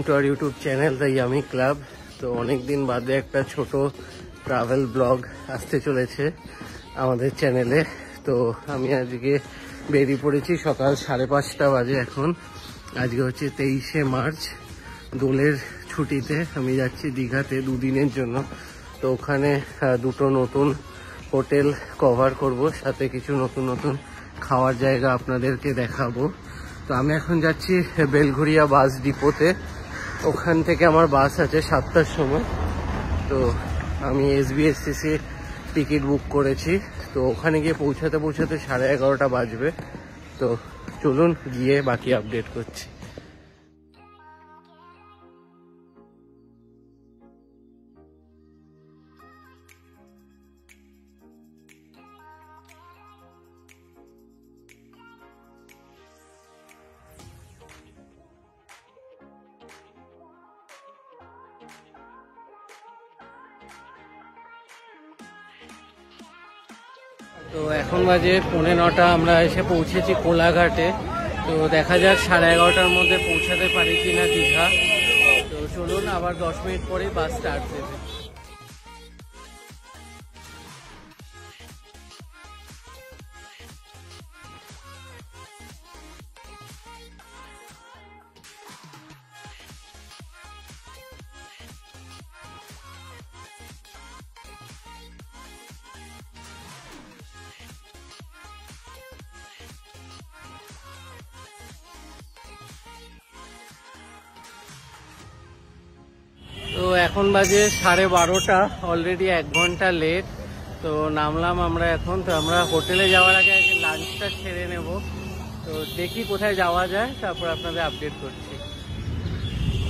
Two our YouTube channel the Yummy Club. তো অনেকদিন বাদে একটা ছোট ট্রাভেল ব্লগ আসতে চলেছে আমাদের চ্যানেলে। তো আমি আজকে বেরিয়ে পড়েছি সকাল 5:30 বাজে এখন। আজকে হচ্ছে 23শে মার্চ, দোলের ছুটিতে আমি যাচ্ছি দীঘাতে 2 দিনের জন্য। তো ওখানে দুটো নতুন হোটেল কভার করব, সাথে কিছু নতুন নতুন খাওয়ার জায়গা আপনাদেরকে দেখাবো। তো আমি এখন যাচ্ছি বেলঘরিয়া বাস ডিপোতে। ওখান থেকে আমার বাস আছে 7টার সময়। তো আমি SBSTC টিকিট বুক করেছি। তো ওখানে গিয়ে পৌঁছাতে 11:30 বাজবে। তো চলুন গিয়ে বাকি আপডেট করছি। তো এখন বাজে 9:15, আমরা এসে পৌঁছেছি কোলাঘাটে। তো দেখা যাক 11:30টার মধ্যে পৌঁছাতে পারি কিনা দীঘা। তো চলুন, আবার 10 মিনিট পরেই বাস স্টার্ট দেবে। তো এখন বাজে 12:30, অলরেডি 1 ঘন্টা লেট। তো নামলাম আমরা এখন। তো আমরা হোটেলে যাওয়ার আগে লাঞ্চটা ছেড়ে নেব। তো দেখি কোথায় যাওয়া যায়, তারপর আপনাদের আপডেট করছি।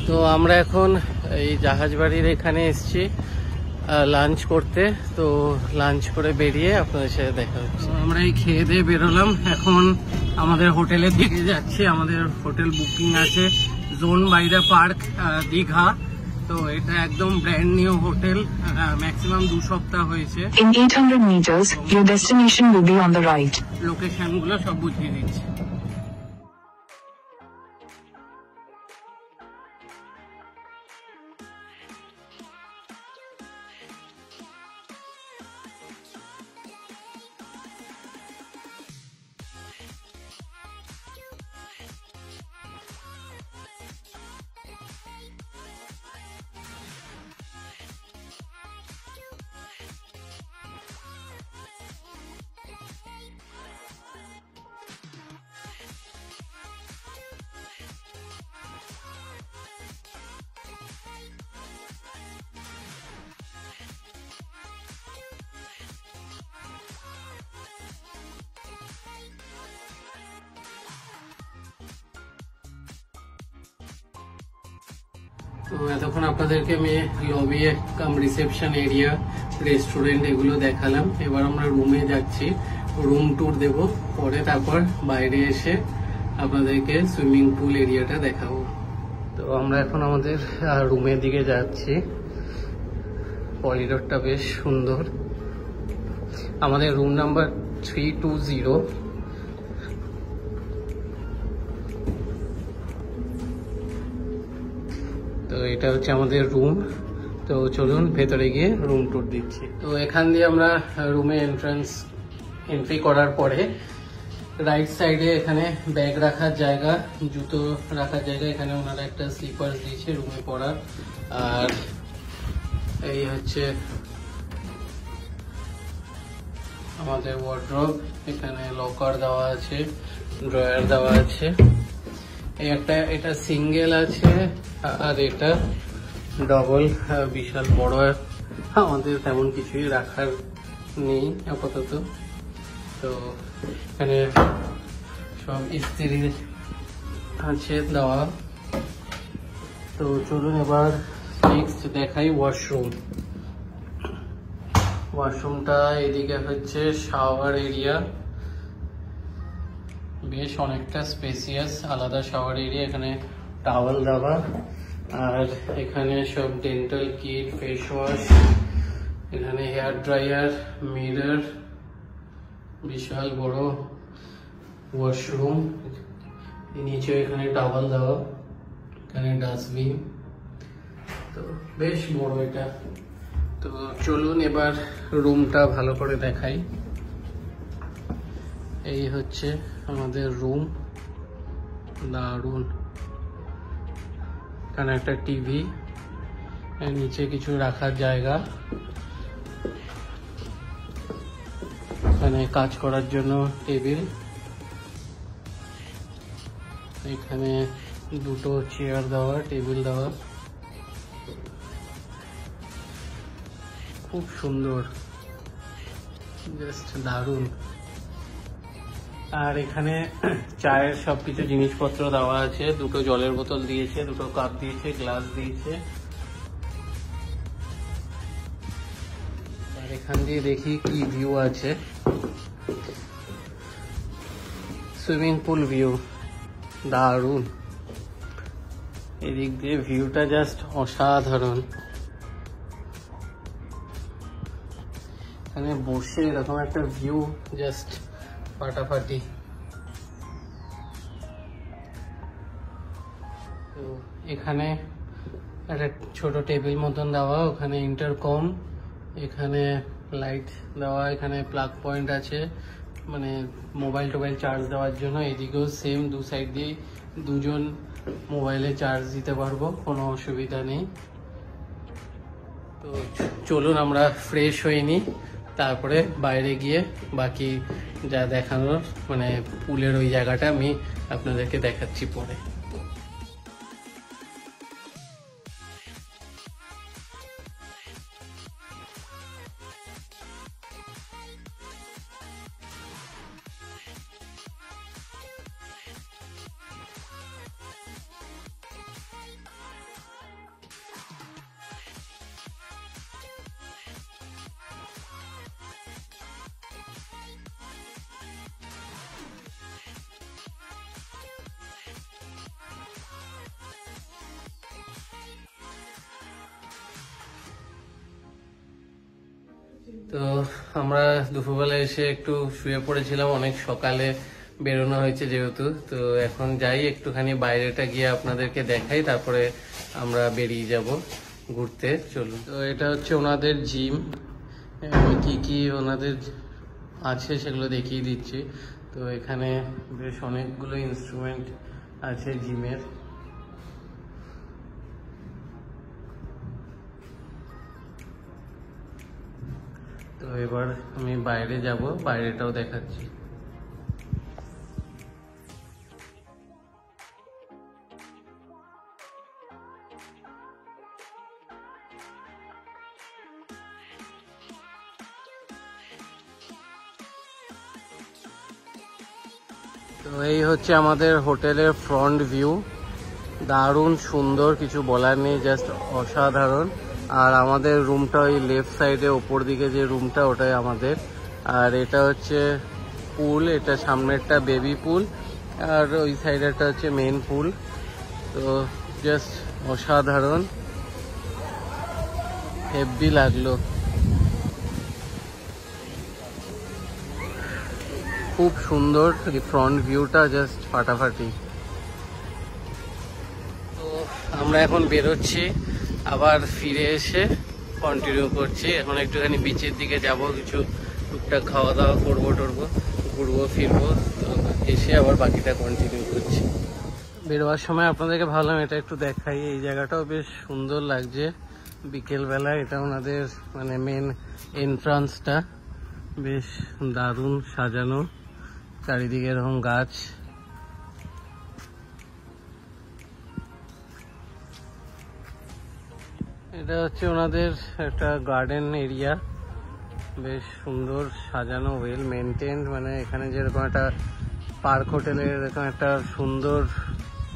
তো আমরা এখন এই জাহাজবাড়ির এখানে এসেছি লাঞ্চ করতে। তো লাঞ্চ করে বেরিয়ে আপনাদের সাথে দেখা হচ্ছে। আমরা এই খেয়ে দিয়ে বেরোলাম, এখন আমাদের হোটেলের দিকে যাচ্ছি। আমাদের হোটেল বুকিং আছে Zone by the Park Digha. তো এটা একদম ব্র্যান্ড নিউ হোটেল, ম্যাক্সিমাম 2 সপ্তাহ হয়েছে। In 800 meters, your destination will be on the right. Location গুলো সব বুঝিয়ে দিচ্ছি। তো এতক্ষণ আপনাদেরকে আমি লবি কাম রিসেপশন এরিয়া, রেস্টুরেন্ট এগুলো দেখালাম। এবার আমরা রুমে যাচ্ছি, রুম ট্যুর দেব পরে, তারপর বাইরে এসে আপনাদেরকে সুইমিং পুল এরিয়াটা দেখাবো। তো আমরা এখন আমাদের রুমের দিকে যাচ্ছি। করিডোরটা বেশ সুন্দর। আমাদের রুম নাম্বার 320। তো এটা হচ্ছে আমাদের রুম। তো চলুন ভেতরে গিয়ে রুম ট্যুর দিচ্ছি। তো এখান দিয়ে আমরা রুমে এন্ট্রি করার পরে রাইট সাইডে এখানে ব্যাগ রাখার জায়গা, জুতো রাখার জায়গা। এখানে ওনারা একটা স্লিপার দিয়েছে রুমে পরার। আর এই হচ্ছে আমাদের ওয়ার্ড্রব। এখানে লকার দেওয়া আছে, ড্রয়ার দেওয়া আছে। এটা সিঙ্গেল আছে, আর এটা ডবল। বিশাল বড়, আমাদের তেমন কিছুই রাখার নেই আপাতত। তো এখানে সব ইস্ত্রি আছে দেওয়া। তো চলুন এবার নেক্সট দেখাই ওয়াশরুম। ওয়াশরুমটা এদিকে হচ্ছে শাওয়ার এরিয়া, বেশ অনেকটা স্পেসিয়াস, আলাদা শাওয়ার এরিয়া। এখানে টাওয়াল দেওয়া, আর এখানে সব ডেন্টাল কিট, ফেস ওয়াশ। এখানে হেয়ার ড্রায়ার, মিরর, বিশাল বড় ওয়াশরুম। নিচে এখানে টাওয়াল দেওয়া। এখানে ডাস্টবিন, তো বেশ বড় এটা। তো চলুন এবার রুমটা ভালো করে দেখাই। এই হচ্ছে আমাদের রুম, দারুণ। এখানে একটা টিভি, নিচে কিছু রাখার জায়গা, এখানে কাজ করার জন্য টেবিল, এখানে দুটো চেয়ার দেওয়া, টেবিল দেওয়া, খুব সুন্দর, জাস্ট দারুণ। আর এখানে চায়ের সবকিছু জিনিসপত্র দেওয়া আছে, দুটো জলের বোতল দিয়েছে, দুটো কাপ দিয়েছে, গ্লাস দিয়েছে। আর এখান দিয়ে দেখি কি ভিউ আছে, সুইমিং পুল ভিউ, দারুণ। এদিক দিয়ে ভিউটা জাস্ট অসাধারণ। এখানে বসে এরকম একটা ভিউ জাস্ট ফাটাফাটি। তো এখানে একটা ছোট টেবিল মতন দেওয়া, ওখানে ইন্টারকম, এখানে লাইট দেওয়া, এখানে প্লাগ পয়েন্ট আছে মানে মোবাইল টোবাইল চার্জ দেওয়ার জন্য। এদিকেও সেম, দু সাইড দিয়ে দুজন মোবাইলে চার্জ দিতে পারবো, কোনো অসুবিধা নেই। তো চলুন আমরা ফ্রেশ হয়ে নিই, তারপরে বাইরে গিয়ে বাকি যা দেখানোর মানে পুলের ওই জায়গাটা আমি আপনাদেরকে দেখাচ্ছি পরে। তো আমরা দুপুরবেলা এসে একটু শুয়ে পড়েছিলাম, অনেক সকালে বেরোনো হয়েছে যেহেতু। তো এখন যাই একটুখানি বাইরেটা গিয়ে আপনাদেরকে দেখাই, তারপরে আমরা বেরিয়ে যাব ঘুরতে। চলুন। তো এটা হচ্ছে ওনাদের জিম, কি কি ওনাদের আছে সেগুলো দেখিয়ে দিচ্ছি। তো এখানে বেশ অনেকগুলো ইনস্ট্রুমেন্ট আছে জিমের। তো এবার আমি বাইরে যাব, বাইরেটাও দেখাচ্ছি। তো এই হচ্ছে আমাদের হোটেলের ফ্রন্ট ভিউ, দারুণ সুন্দর, কিছু বলার নেই, জাস্ট অসাধারণ। আর আমাদের রুমটা ওই লেফট সাইডে ওপর দিকে যে রুমটা, ওটাই আমাদের। আর এটা হচ্ছে পুল, এটা সামনেরটা বেবি পুল, আর ওই সাইডেরটা হচ্ছে মেন পুল। তো জাস্ট অসাধারণ, হেভি লাগলো, খুব সুন্দর এই ফ্রন্ট ভিউটা, জাস্ট ফাটাফাটি। তো আমরা এখন বেরোচ্ছি, আবার ফিরে এসে কন্টিনিউ করছি। এখন একটুখানি বিচের দিকে যাব, কিছু টুকটাক খাওয়া দাওয়া করবো টরবো, ঘুরবো ফিরবো, তো এসে আবার বাকিটা কন্টিনিউ করছি। বেরোবার সময় আপনাদেরকে ভাবলাম এটা একটু দেখাই, এই জায়গাটাও বেশ সুন্দর লাগছে বিকেলবেলা। এটা ওনাদের মানে মেন এন্ট্রান্সটা, বেশ দারুণ সাজানো, চারিদিকে এরকম গাছ। এটা হচ্ছে ওনাদের একটা গার্ডেন এরিয়া, বেশ সুন্দর সাজানো, ওয়েল মেনটেন্ড। মানে এখানে যেরকম একটা পার্ক হোটেলের এরকম একটা সুন্দর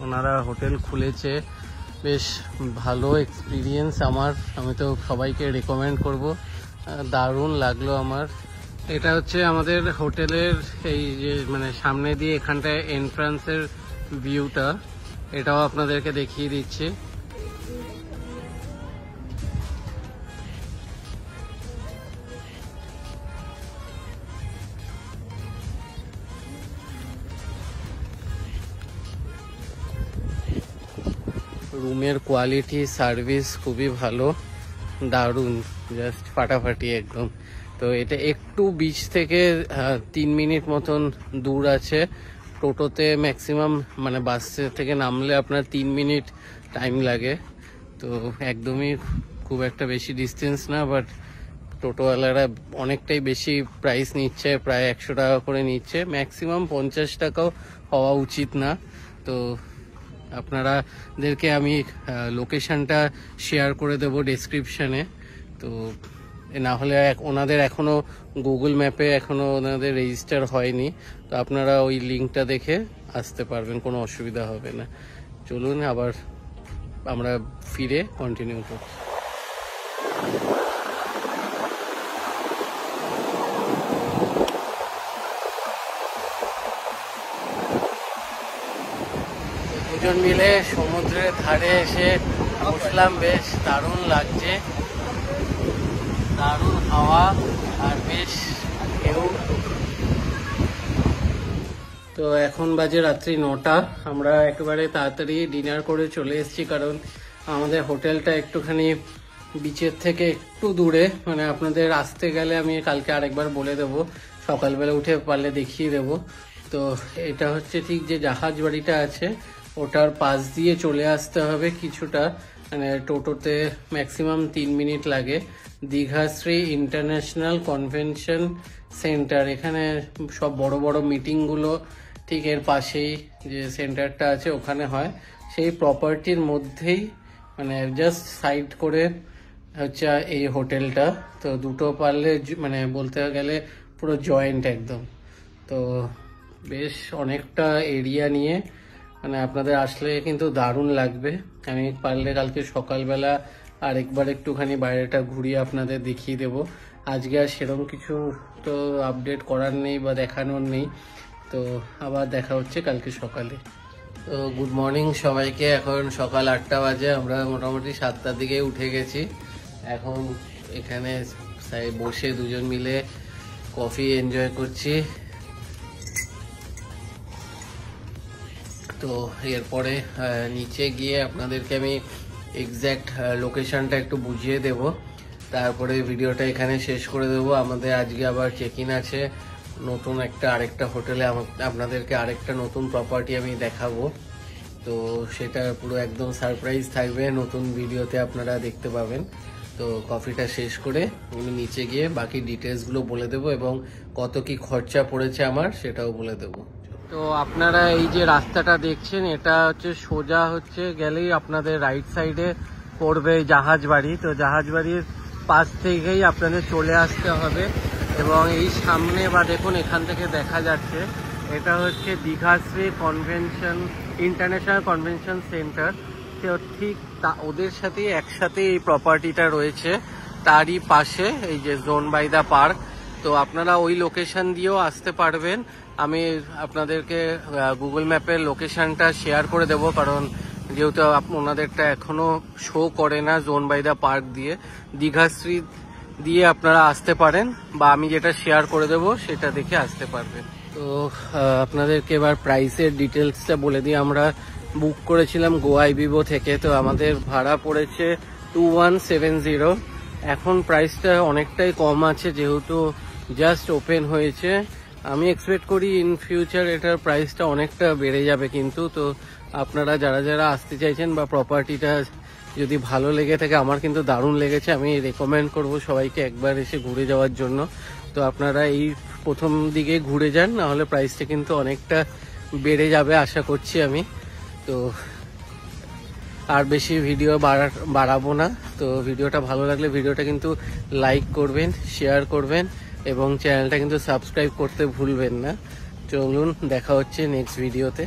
ওনারা হোটেল খুলেছে, বেশ ভালো এক্সপিরিয়েন্স আমার, আমি তো সবাইকে রেকমেন্ড করব, দারুণ লাগলো আমার। এটা হচ্ছে আমাদের হোটেলের এই যে মানে সামনে দিয়ে এখানটায় এন্ট্রান্সের ভিউটা, এটাও আপনাদেরকে দেখিয়ে দিচ্ছি। রুমের কোয়ালিটি সার্ভিস খুবই ভালো, দারুণ, জাস্ট ফাটাফাটি একদম। তো এটা একটু বিচ থেকে 3 মিনিট মতন দূর আছে। টোটোতে ম্যাক্সিমাম মানে বাস থেকে নামলে আপনার 3 মিনিট টাইম লাগে। তো একদমই খুব একটা বেশি ডিস্টেন্স না, বাট টোটোওয়ালারা অনেকটাই বেশি প্রাইস নিচ্ছে, প্রায় 100 টাকা করে নিচ্ছে, ম্যাক্সিমাম 50 টাকাও হওয়া উচিত না। তো আপনারাদেরকে আমি লোকেশনটা শেয়ার করে দেবো ডেসক্রিপশানে। তো না হলে ওনাদের এখনও গুগল ম্যাপে এখনও ওনাদের রেজিস্টার হয়নি, তো আপনারা ওই লিঙ্কটা দেখে আসতে পারবেন, কোনো অসুবিধা হবে না। চলুন আবার আমরা ফিরে কন্টিনিউ করছি। দুজন মিলে সমুদ্রের ধারে এসে বসলাম, বেশ দারুণ লাগছে, দারুণ হাওয়া আর বেশ ঢেউ। তো এখন বাজে রাত্রি 9টা। আমরা একেবারে তাড়াতাড়ি ডিনার করে চলে এসেছি, কারণ আমাদের হোটেলটা একটুখানি বিচের থেকে একটু দূরে, মানে আপনাদের আসতে গেলে আমি কালকে আরেকবার বলে দেবো, সকালবেলা উঠে পারলে দেখিয়ে দেবো। তো এটা হচ্ছে ঠিক যে জাহাজ বাড়িটা আছে ওটার পাশ দিয়ে চলে আসতে হবে কিছুটা, মানে টোটোতে ম্যাক্সিমাম 3 মিনিট লাগে। দীঘাশ্রী ইন্টারন্যাশনাল কনভেনশন সেন্টার, এখানে সব বড় বড় মিটিংগুলো ঠিক এর পাশেই যে সেন্টারটা আছে ওখানে হয়। সেই প্রপার্টির মধ্যেই মানে জাস্ট সাইড করে হচ্ছে এই হোটেলটা। তো দুটো পারলে মানে বলতে গেলে পুরো জয়েন্ট একদম। তো বেশ অনেকটা এরিয়া নিয়ে, মানে আপনাদের আসলে কিন্তু দারুণ লাগবে। আমি পারলে কালকে সকালবেলা আরেকবার একটুখানি বাইরেটা ঘুরিয়ে আপনাদের দেখিয়ে দেব। আজকে আর সেরকম কিছু তো আপডেট করার নেই বা দেখানোর নেই। তো আবার দেখা হচ্ছে কালকে সকালে। তো গুড মর্নিং সবাইকে। এখন সকাল 8টা বাজে, আমরা মোটামুটি 7টার দিকে উঠে গেছি। এখন এখানে বসে দুজন মিলে কফি এনজয় করছি। তো এরপরে নিচে গিয়ে আপনাদেরকে আমি এক্স্যাক্ট লোকেশনটা একটু বুঝিয়ে দেব, তারপরে ভিডিওটা এখানে শেষ করে দেব। আমাদের আজকে আবার চেক ইন আছে নতুন আরেকটা হোটেলে, আপনাদেরকে আরেকটা নতুন প্রপার্টি আমি দেখাবো। তো সেটা পুরো একদম সারপ্রাইজ থাকবে, নতুন ভিডিওতে আপনারা দেখতে পাবেন। তো কফিটা শেষ করে আমি নিচে গিয়ে বাকি ডিটেলসগুলো বলে দেবো এবং কত কি খরচা পড়েছে আমার সেটাও বলে দেবো। তো আপনারা এই যে রাস্তাটা দেখছেন, এটা হচ্ছে সোজা হচ্ছে গেলেই আপনাদের রাইট সাইডে পড়বে জাহাজ বাড়ি। তো জাহাজ বাড়ির পাশ থেকেই আপনাদের চলে আসতে হবে এবং এই সামনে বা দেখুন এখান থেকে দেখা যাচ্ছে এটা হচ্ছে দীঘাশ্রী ইন্টারন্যাশনাল কনভেনশন সেন্টার। তো ঠিক ওদের সাথে একসাথে এই প্রপার্টিটা রয়েছে, তারই পাশে এই যে জোন বাই দা পার্ক। তো আপনারা ওই লোকেশন দিয়েও আসতে পারবেন। আমি আপনাদেরকে গুগল ম্যাপের লোকেশনটা শেয়ার করে দেব, কারণ যেহেতু ওনাদেরটা এখনো শো করে না জোন বাই দা পার্ক দিয়ে, দীঘাশ্রী দিয়ে আপনারা আসতে পারেন, বা আমি যেটা শেয়ার করে দেব সেটা দেখে আসতে পারবেন। তো আপনাদেরকে এবার প্রাইসের ডিটেলসটা বলে দিই। আমরা বুক করেছিলাম গোয়াইবিবো থেকে, তো আমাদের ভাড়া পড়েছে 2170। এখন প্রাইসটা অনেকটাই কম আছে যেহেতু জাস্ট ওপেন হয়েছে। আমি এক্সপেক্ট করি ইন ফিউচার এটার প্রাইসটা অনেকটা বেড়ে যাবে, কিন্তু তো আপনারা যারা যারা আসতে চাইছেন বা প্রপার্টিটা যদি ভালো লেগে থাকে, আমার কিন্তু দারুণ লেগেছে, আমি রেকমেন্ড করব সবাইকে একবার এসে ঘুরে যাওয়ার জন্য। তো আপনারা এই প্রথম দিকে ঘুরে যান, নাহলে প্রাইসটা কিন্তু অনেকটা বেড়ে যাবে আশা করছি আমি। তো আর বেশি ভিডিও বাড়াবো না। তো ভিডিওটা ভালো লাগলে ভিডিওটা কিন্তু লাইক করবেন, শেয়ার করবেন এবং চ্যানেলটা কিন্তু সাবস্ক্রাইব করতে ভুলবেন না। চলুন দেখা হচ্ছে নেক্সট ভিডিওতে।